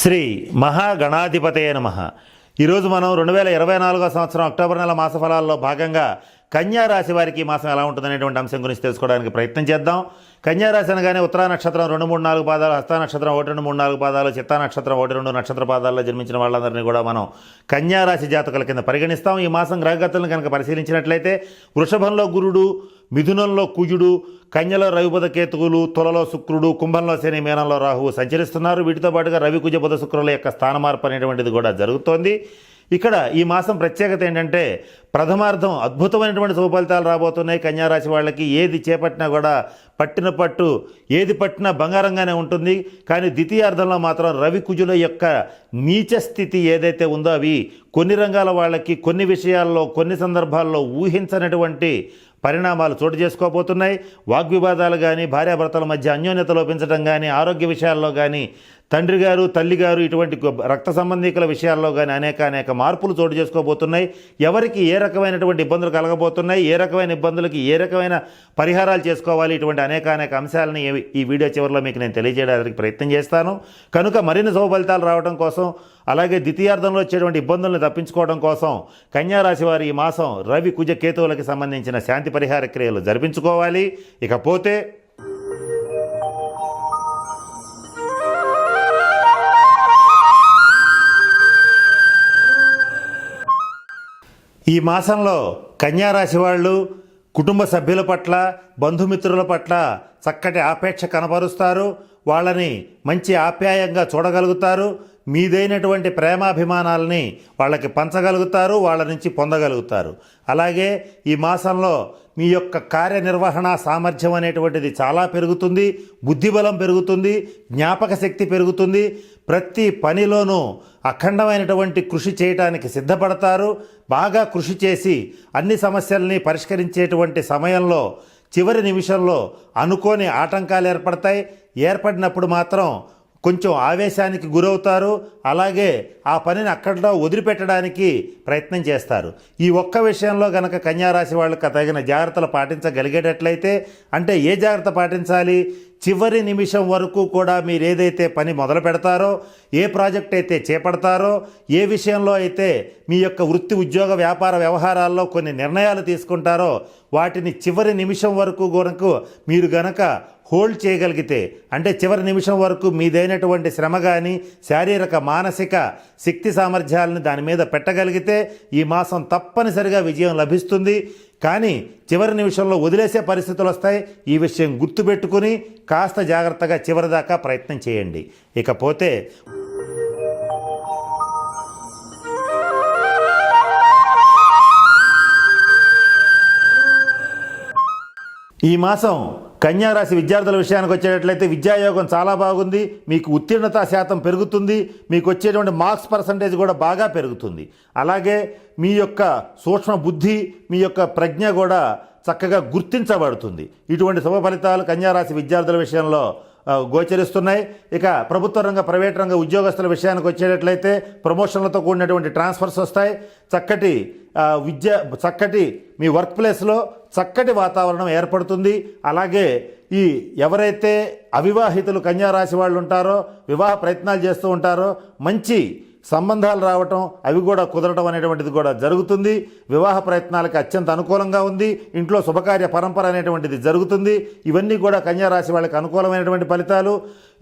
శ్రీ మహాగణాధిపతయే నమః. ఈరోజు మనం 2024 సంవత్సరం అక్టోబర్ నెల మాస ఫలాల్లో భాగంగా కన్యా రాశి వారికి ఈ మాసం ఎలా ఉంటుందనేటువంటి అంశం గురించి తెలుసుకోవడానికి ప్రయత్నం చేద్దాం. కన్యా రాశి అనగానే ఉత్తరా నక్షత్రం 2, 3, 4 పాదాలు, హస్త నక్షత్రం 1, 2, 3, 4 పాదాలు, చిత్తా నక్షత్రం 1, 2 నక్షత్ర పాదాల్లో జన్మించిన వాళ్ళందరినీ కూడా మనం కన్యా రాశి జాతకుల కింద పరిగణిస్తాం. ఈ మాసం గ్రహగతులను కనుక పరిశీలించినట్లయితే వృషభంలో గురుడు, మిథునంలో కుజుడు, కన్యలో రవి బుధ కేతువులు, తులలో శుక్రుడు, కుంభంలో శని, మీనంలో రాహువు సంచరిస్తున్నారు. వీటితో పాటుగా రవి కుజ బుధ శుక్రుల యొక్క స్థాన మార్పు అనేటువంటిది కూడా జరుగుతోంది. ఇక్కడ ఈ మాసం ప్రత్యేకత ఏంటంటే ప్రథమార్థం అద్భుతమైనటువంటి శుభ ఫలితాలు రాబోతున్నాయి. కన్యారాశి వాళ్ళకి ఏది చేపట్టినా కూడా పట్టిన పట్టు, ఏది పట్టినా బంగారంగానే ఉంటుంది. కానీ ద్వితీయార్థంలో మాత్రం రవి కుజుల యొక్క నీచ స్థితి ఏదైతే ఉందో అవి కొన్ని రంగాల వాళ్ళకి కొన్ని విషయాల్లో కొన్ని సందర్భాల్లో ఊహించనటువంటి పరిణామాలు చోటు చేసుకోబోతున్నాయి. వాగ్వివాదాలు కానీ, భార్యాభర్తల మధ్య అన్యోన్యత లోపించడం కానీ, ఆరోగ్య విషయాల్లో కానీ, తండ్రి గారు తల్లి గారు ఇటువంటి రక్త సంబంధికుల విషయాల్లో కానీ అనేక మార్పులు చోటు చేసుకోబోతున్నాయి. ఎవరికి ఏ రకమైనటువంటి ఇబ్బందులు కలగబోతున్నాయి, ఏ రకమైన ఇబ్బందులకి ఏ రకమైన పరిహారాలు చేసుకోవాలి, ఇటువంటి అనేక అంశాలని ఈ వీడియో చివరిలో మీకు నేను తెలియజేయడానికి ప్రయత్నం చేస్తాను. కనుక మరిన్ని శుభ ఫలితాలు రావడం కోసం, అలాగే ద్వితీయార్థంలో వచ్చేటువంటి ఇబ్బందులను తప్పించుకోవడం కోసం కన్యారాశి వారు ఈ మాసం రవి కుజ కేతువులకి సంబంధించిన శాంతి పరిహార క్రియలు జరిపించుకోవాలి. ఇకపోతే ఈ మాసంలో కన్యారాశి వాళ్ళు కుటుంబ సభ్యుల పట్ల, బంధుమిత్రుల పట్ల చక్కటి ఆపేక్ష కనపరుస్తారు. వాళ్ళని మంచి ఆప్యాయంగా చూడగలుగుతారు. మీదైనటువంటి ప్రేమాభిమానాలని వాళ్ళకి పంచగలుగుతారు, వాళ్ళ నుంచి పొందగలుగుతారు. అలాగే ఈ మాసంలో మీ యొక్క కార్యనిర్వహణ సామర్థ్యం అనేటువంటిది చాలా పెరుగుతుంది. బుద్ధిబలం పెరుగుతుంది, జ్ఞాపక శక్తి పెరుగుతుంది. ప్రతి పనిలోనూ అఖండమైనటువంటి కృషి చేయటానికి సిద్ధపడతారు. బాగా కృషి చేసి అన్ని సమస్యల్ని పరిష్కరించేటువంటి సమయంలో చివరి నిమిషంలో అనుకోని ఆటంకాలు ఏర్పడతాయి. ఏర్పడినప్పుడు మాత్రం కొంచెం ఆవేశానికి గురవుతారు. అలాగే ఆ పనిని అక్కడలో వదిలిపెట్టడానికి ప్రయత్నం చేస్తారు. ఈ ఒక్క విషయంలో కనుక కన్యారాశి వాళ్ళకి తగిన జాగ్రత్తలు పాటించగలిగేటట్లయితే, అంటే ఏ జాగ్రత్త పాటించాలి, చివరి నిమిషం వరకు కూడా మీరు ఏదైతే పని మొదలు పెడతారో, ఏ ప్రాజెక్ట్ అయితే చేపడతారో, ఏ విషయంలో అయితే మీ యొక్క వృత్తి ఉద్యోగ వ్యాపార వ్యవహారాల్లో కొన్ని నిర్ణయాలు తీసుకుంటారో వాటిని చివరి నిమిషం వరకు మీరు గనక హోల్డ్ చేయగలిగితే, అంటే చివరి నిమిషం వరకు మీదైనటువంటి శ్రమ కానీ, శారీరక మానసిక శక్తి సామర్థ్యాలను దాని మీద పెట్టగలిగితే ఈ మాసం తప్పనిసరిగా విజయం లభిస్తుంది. కానీ చివరి నిమిషంలో వదిలేసే పరిస్థితులు వస్తాయి. ఈ విషయం గుర్తుపెట్టుకుని కాస్త జాగ్రత్తగా చివరిదాకా ప్రయత్నం చేయండి. ఇకపోతే ఈ మాసం కన్యారాశి విద్యార్థుల విషయానికి వచ్చేటట్లయితే విద్యాయోగం చాలా బాగుంది. మీకు ఉత్తీర్ణత శాతం పెరుగుతుంది. మీకు వచ్చేటువంటి మార్క్స్ పర్సంటేజ్ కూడా బాగా పెరుగుతుంది. అలాగే మీ యొక్క సూక్ష్మ బుద్ధి, మీ యొక్క ప్రజ్ఞ కూడా చక్కగా గుర్తించబడుతుంది. ఇటువంటి శుభ ఫలితాలు కన్యారాశి విద్యార్థుల విషయంలో గోచరిస్తున్నాయి. ఇక ప్రభుత్వ రంగ, ప్రైవేట్ రంగ ఉద్యోగస్తుల విషయానికి వచ్చేటట్లయితే ప్రమోషన్లతో కూడినటువంటి ట్రాన్స్ఫర్స్ వస్తాయి. చక్కటి మీ వర్క్ ప్లేస్లో చక్కటి వాతావరణం ఏర్పడుతుంది. అలాగే ఈ ఎవరైతే అవివాహితులు కన్యారాశి వాళ్ళు ఉంటారో, వివాహ ప్రయత్నాలు చేస్తూ ఉంటారో, మంచి సంబంధాలు రావటం, అవి కూడా కుదరటం అనేటువంటిది కూడా జరుగుతుంది. వివాహ ప్రయత్నాలకి అత్యంత అనుకూలంగా ఉంది. ఇంట్లో శుభకార్య పరంపర అనేటువంటిది జరుగుతుంది. ఇవన్నీ కూడా కన్యారాశి వాళ్ళకి అనుకూలమైనటువంటి ఫలితాలు.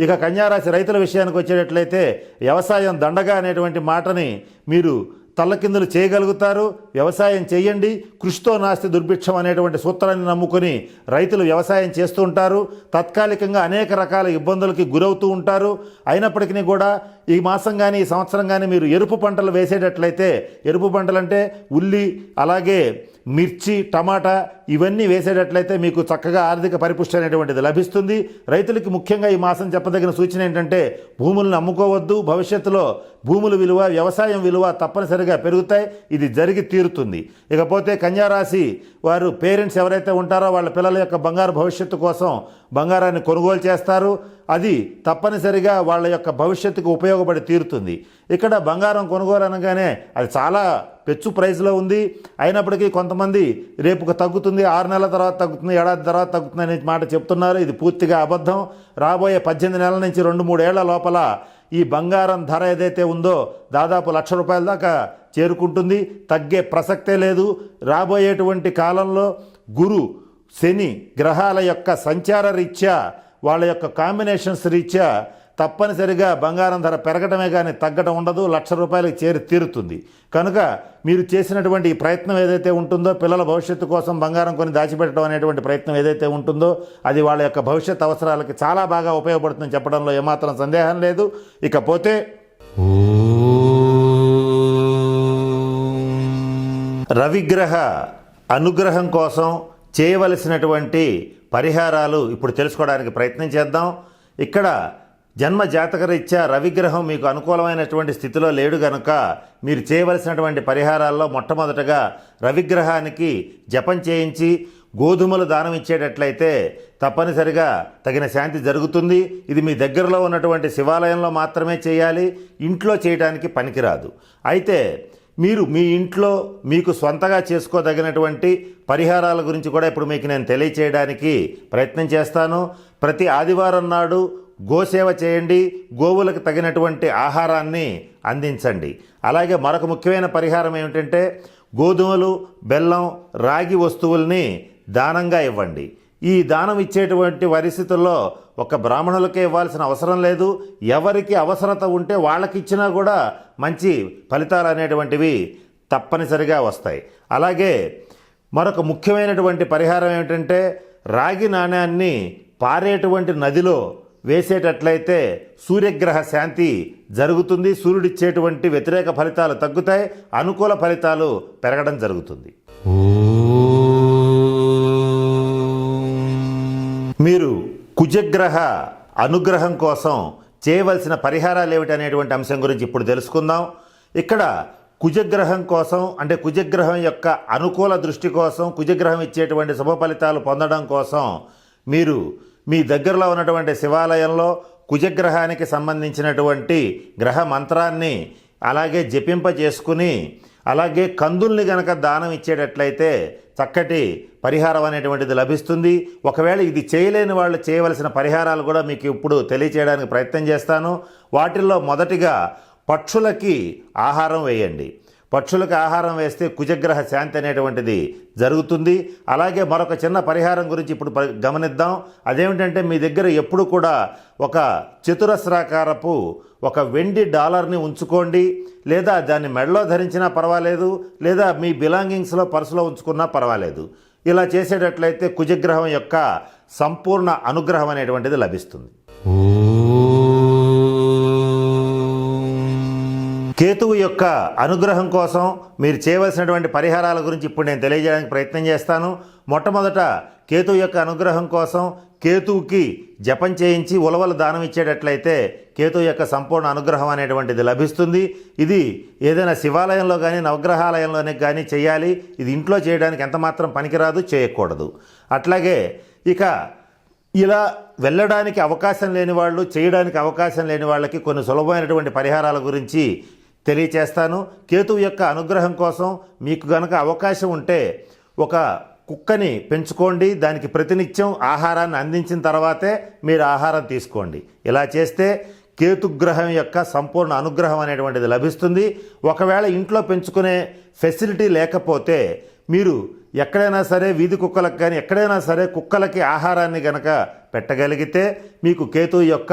ఇక కన్యారాశి రైతుల విషయానికి వచ్చేటట్లయితే వ్యవసాయం దండగా అనేటువంటి మాటని మీరు తల్లకిందులు చేయగలుగుతారు. వ్యవసాయం చేయండి, కృషితో నాస్తి దుర్భిక్షం అనేటువంటి సూత్రాన్ని నమ్ముకొని రైతులు వ్యవసాయం చేస్తూ ఉంటారు. తాత్కాలికంగా అనేక రకాల ఇబ్బందులకి గురవుతూ ఉంటారు. అయినప్పటికీ కూడా ఈ మాసం కానీ ఈ సంవత్సరం కానీ మీరు ఎరుపు పంటలు వేసేటట్లయితే, ఎరుపు పంటలు అంటే ఉల్లి, అలాగే మిర్చి, టమాటా ఇవన్నీ వేసేటట్లయితే మీకు చక్కగా ఆర్థిక పరిపుష్టి అనేటువంటిది లభిస్తుంది. రైతులకి ముఖ్యంగా ఈ మాసం చెప్పదగిన సూచన ఏంటంటే భూములను అమ్ముకోవద్దు. భవిష్యత్తులో భూముల విలువ, వ్యవసాయం విలువ తప్పనిసరిగా పెరుగుతాయి. ఇది జరిగి తీరుతుంది. ఇకపోతే కన్యారాశి వారు పేరెంట్స్ ఎవరైతే ఉంటారో వాళ్ళ పిల్లల యొక్క బంగారు భవిష్యత్తు కోసం బంగారాన్ని కొనుగోలు చేస్తారు. అది తప్పనిసరిగా వాళ్ళ యొక్క భవిష్యత్తుకు ఉపయోగపడి తీరుతుంది. ఇక్కడ బంగారం కొనుగోలు అనగానే అది చాలా పెచ్చు ప్రైస్లో ఉంది. అయినప్పటికీ కొంతమంది రేపుకు తగ్గుతుంది, 6 నెలల తర్వాత తగ్గుతుంది, ఏడాది తర్వాత తగ్గుతుంది అనే మాట చెప్తున్నారు. ఇది పూర్తిగా అబద్ధం. రాబోయే 18 నెలల నుంచి 2-3 ఏళ్ల లోపల ఈ బంగారం ధర ఏదైతే ఉందో దాదాపు ₹1,00,000 దాకా చేరుకుంటుంది. తగ్గే ప్రసక్తే లేదు. రాబోయేటువంటి కాలంలో గురు శని గ్రహాల యొక్క సంచార రీత్యా, వాళ్ళ యొక్క కాంబినేషన్స్ రీత్యా తప్పనిసరిగా బంగారం ధర పెరగటమే కానీ తగ్గటం ఉండదు. ₹1,00,000 చేరి తీరుతుంది. కనుక మీరు చేసినటువంటి ఈ ప్రయత్నం ఏదైతే ఉంటుందో, పిల్లల భవిష్యత్తు కోసం బంగారం కొని దాచిపెట్టడం అనేటువంటి ప్రయత్నం ఏదైతే ఉంటుందో, అది వాళ్ళ యొక్క భవిష్యత్ అవసరాలకి చాలా బాగా ఉపయోగపడుతుందని చెప్పడంలో ఏమాత్రం సందేహం లేదు. ఇకపోతే రవిగ్రహ అనుగ్రహం కోసం చేయవలసినటువంటి పరిహారాలు ఇప్పుడు తెలుసుకోవడానికి ప్రయత్నం చేద్దాం. ఇక్కడ జన్మ జాతకరీత్యా రవిగ్రహం మీకు అనుకూలమైనటువంటి స్థితిలో లేడు గనుక మీరు చేయవలసినటువంటి పరిహారాల్లో మొట్టమొదటగా రవిగ్రహానికి జపం చేయించి గోధుమలు దానం ఇచ్చేటట్లయితే తప్పనిసరిగా తగిన శాంతి జరుగుతుంది. ఇది మీ దగ్గరలో ఉన్నటువంటి శివాలయంలో మాత్రమే చేయాలి, ఇంట్లో చేయడానికి పనికిరాదు. అయితే మీరు మీ ఇంట్లో మీకు స్వంతగా చేసుకోదగినటువంటి పరిహారాల గురించి కూడా ఇప్పుడు మీకు నేను తెలియచేయడానికి ప్రయత్నం చేస్తాను. ప్రతి ఆదివారం నాడు గోసేవ చేయండి, గోవులకు తగినటువంటి ఆహారాన్ని అందించండి. అలాగే మరొక ముఖ్యమైన పరిహారం ఏమిటంటే గోధుమలు, బెల్లం, రాగి వస్తువుల్ని దానంగా ఇవ్వండి. ఈ దానం ఇచ్చేటువంటి పరిస్థితుల్లో ఒక బ్రాహ్మణులకే ఇవ్వాల్సిన అవసరం లేదు. ఎవరికి అవసరత ఉంటే వాళ్ళకి ఇచ్చినా కూడా మంచి ఫలితాలు అనేటువంటివి తప్పనిసరిగా వస్తాయి. అలాగే మరొక ముఖ్యమైనటువంటి పరిహారం ఏమిటంటే రాగి నాణ్యాన్ని పారేటువంటి నదిలో వేసేటట్లయితే సూర్యగ్రహ శాంతి జరుగుతుంది. సూర్యుడిచ్చేటువంటి వ్యతిరేక ఫలితాలు తగ్గుతాయి, అనుకూల ఫలితాలు పెరగడం జరుగుతుంది. మీరు కుజగ్రహ అనుగ్రహం కోసం చేయవలసిన పరిహారాలు ఏమిటనేటువంటి అంశం గురించి ఇప్పుడు తెలుసుకుందాం. ఇక్కడ కుజగ్రహం కోసం, అంటే కుజగ్రహం యొక్క అనుకూల దృష్టి కోసం, కుజగ్రహం ఇచ్చేటువంటి శుభ ఫలితాలు పొందడం కోసం మీరు మీ దగ్గరలో ఉన్నటువంటి శివాలయంలో కుజగ్రహానికి సంబంధించినటువంటి గ్రహ మంత్రాన్ని అలాగే జపింప చేసుకుని, అలాగే కందుల్ని గనక దానం ఇచ్చేటట్లయితే చక్కటి పరిహారం అనేటువంటిది లభిస్తుంది. ఒకవేళ ఇది చేయలేని వాళ్ళు చేయవలసిన పరిహారాలు కూడా మీకు ఇప్పుడు తెలియచేయడానికి ప్రయత్నం చేస్తాను. వాటిల్లో మొదటిగా పక్షులకి ఆహారం వేయండి. పక్షులకు ఆహారం వేస్తే కుజగ్రహ శాంతి అనేటువంటిది జరుగుతుంది. అలాగే మరొక చిన్న పరిహారం గురించి ఇప్పుడు గమనిద్దాం. అదేమిటంటే మీ దగ్గర ఎప్పుడు కూడా ఒక చతురస్రాకారపు ఒక వెండి డాలర్ని ఉంచుకోండి, లేదా దాన్ని మెడలో ధరించినా పర్వాలేదు, లేదా మీ బిలాంగింగ్స్లో పర్సులో ఉంచుకున్నా పర్వాలేదు. ఇలా చేసేటట్లయితే కుజగ్రహం యొక్క సంపూర్ణ అనుగ్రహం అనేటువంటిది లభిస్తుంది. కేతువు యొక్క అనుగ్రహం కోసం మీరు చేయవలసినటువంటి పరిహారాల గురించి ఇప్పుడు నేను తెలియజేయడానికి ప్రయత్నం చేస్తాను. మొట్టమొదట కేతువు యొక్క అనుగ్రహం కోసం కేతువుకి జపం చేయించి ఉలవలు దానం ఇచ్చేటట్లయితే కేతువు యొక్క సంపూర్ణ అనుగ్రహం అనేటువంటిది లభిస్తుంది. ఇది ఏదైనా శివాలయంలో కానీ నవగ్రహాలయంలోనే కానీ చేయాలి. ఇది ఇంట్లో చేయడానికి ఎంతమాత్రం పనికిరాదు, చేయకూడదు. అట్లాగే ఇక ఇలా వెళ్ళడానికి అవకాశం లేని వాళ్ళు, చేయడానికి అవకాశం లేని వాళ్ళకి కొన్ని సులభమైనటువంటి పరిహారాల గురించి తెలియచేస్తాను. కేతువు యొక్క అనుగ్రహం కోసం మీకు గనక అవకాశం ఉంటే ఒక కుక్కని పెంచుకోండి. దానికి ప్రతినిత్యం ఆహారాన్ని అందించిన తర్వాతే మీరు ఆహారం తీసుకోండి. ఇలా చేస్తే కేతుగ్రహం యొక్క సంపూర్ణ అనుగ్రహం అనేటువంటిది లభిస్తుంది. ఒకవేళ ఇంట్లో పెంచుకునే ఫెసిలిటీ లేకపోతే మీరు ఎక్కడైనా సరే వీధి కుక్కలకు కానీ ఎక్కడైనా సరే కుక్కలకి ఆహారాన్ని గనక పెట్టగలిగితే మీకు కేతువు యొక్క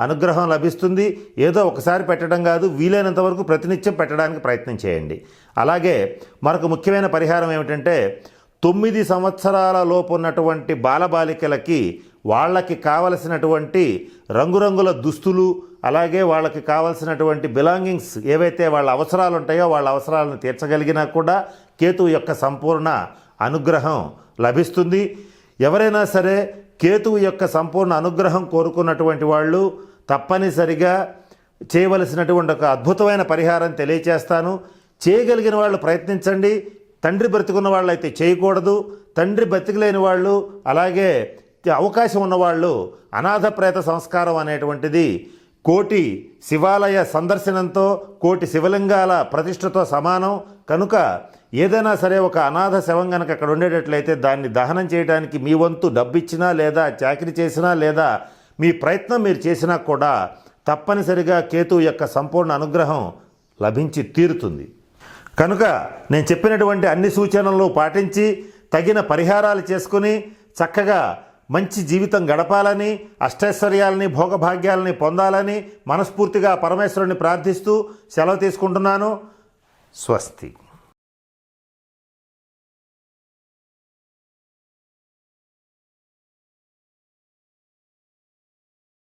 అనుగ్రహం లభిస్తుంది. ఏదో ఒకసారి పెట్టడం కాదు, వీలైనంత వరకు ప్రతినిత్యం పెట్టడానికి ప్రయత్నం చేయండి. అలాగే మరొక ముఖ్యమైన పరిహారం ఏమిటంటే 9 సంవత్సరాల లోపు ఉన్నటువంటి బాలబాలికలకి వాళ్ళకి కావలసినటువంటి రంగురంగుల దుస్తులు, అలాగే వాళ్ళకి కావలసినటువంటి బిలాంగింగ్స్ ఏవైతే వాళ్ళ అవసరాలు ఉంటాయో వాళ్ళ అవసరాలను తీర్చగలిగినా కూడా కేతువు యొక్క సంపూర్ణ అనుగ్రహం లభిస్తుంది. ఎవరైనా సరే కేతువు యొక్క సంపూర్ణ అనుగ్రహం కోరుకున్నటువంటి వాళ్ళు తప్పనిసరిగా చేయవలసినటువంటి ఒక అద్భుతమైన పరిహారం తెలియచేస్తాను. చేయగలిగిన వాళ్ళు ప్రయత్నించండి. తండ్రి బ్రతికున్న వాళ్ళు అయితే చేయకూడదు. తండ్రి బ్రతికలేని వాళ్ళు, అలాగే అవకాశం ఉన్నవాళ్ళు అనాథ ప్రేత సంస్కారం అనేటువంటిది కోటి శివాలయ సందర్శనంతో, కోటి శివలింగాల ప్రతిష్టతో సమానం. కనుక ఏదైనా సరే ఒక అనాథ శవం కనుక అక్కడ ఉండేటట్లయితే దాన్ని దహనం చేయడానికి మీ వంతు డబ్బు ఇచ్చినా, లేదా చాకరీ చేసినా, లేదా మీ ప్రయత్నం మీరు చేసినా కూడా తప్పనిసరిగా కేతువు యొక్క సంపూర్ణ అనుగ్రహం లభించి తీరుతుంది. కనుక నేను చెప్పినటువంటి అన్ని సూచనలు పాటించి తగిన పరిహారాలు చేసుకుని చక్కగా మంచి జీవితం గడపాలని, అష్టైశ్వర్యాలని, భోగభాగ్యాలని పొందాలని మనస్ఫూర్తిగా పరమేశ్వరుని ప్రార్థిస్తూ సెలవు తీసుకుంటున్నాను. స్వస్తి.